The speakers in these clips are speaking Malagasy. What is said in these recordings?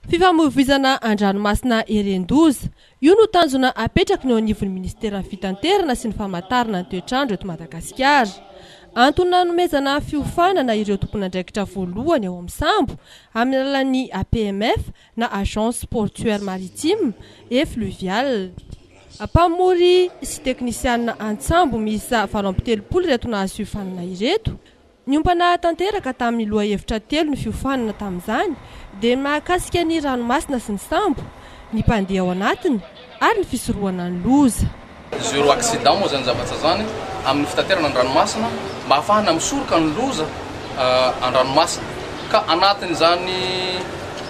Fifamoivoizana an-dranomasina Erendoza. Io no tanjona apetraky ny anivon'ny ministera fitanterana sy ny famantarana ny toetrandro eto Madagasikara. Antony nanomezana fiofanana ireo tompon'andraikitra voalohany ao amin'ny sambo amin'ny alalan'ny APMF na Agence Portuaire Maritime et Fluviale. Mpamory sy teknisianina an-tsambo miisa 27 ireto nahazo fiofanana ireto. Niompana tanteraka tamin'ny lohahevitra 3 ny fiofanana tamin'izany dia mahakasika ny ranomasina sy ny sambo, ny mpandeha ao anatiny ary ny fisorohana ny loza. Zéro accident moa zany zavatra zany amin'ny fitaterana ny ranomasina mba ahafahana misoroka ny loza an-dranomasina ka anatiny zany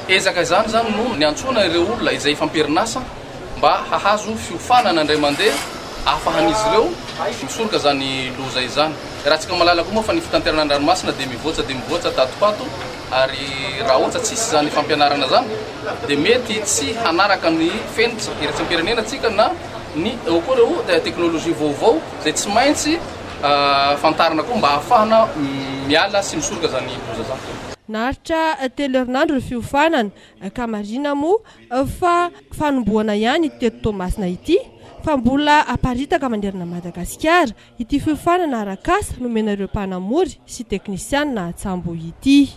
ezaka izany zany no niantsona ireo olona izay famperinasa mba hahazo fiofanana indray mandeha ahafahan'izy ireo misoroka zany loza izany. Raha tsika malalaka moa fa ny fitaterana ny ranomasina dia mivoatsa tatopato ary raha ohatra tsisy zany fampianarana zany dia mety tsy hanaraka ny fenitra iratsam-pirenena tsika na ny okoreo teknôlôjia vaovao izay tsy maintsy fantarina koa mba ahafahana miala sy misoroka zany loza zany. Naharitra 3 herinandro ny fiofanana ka marina moa fa fanombohana ihany teto Toamasina ity fa mbola aparitaka manderana Madagasikara ity fiofanana arak'asa nomenareo mpanamory sy teknisianina an-tsambo ity.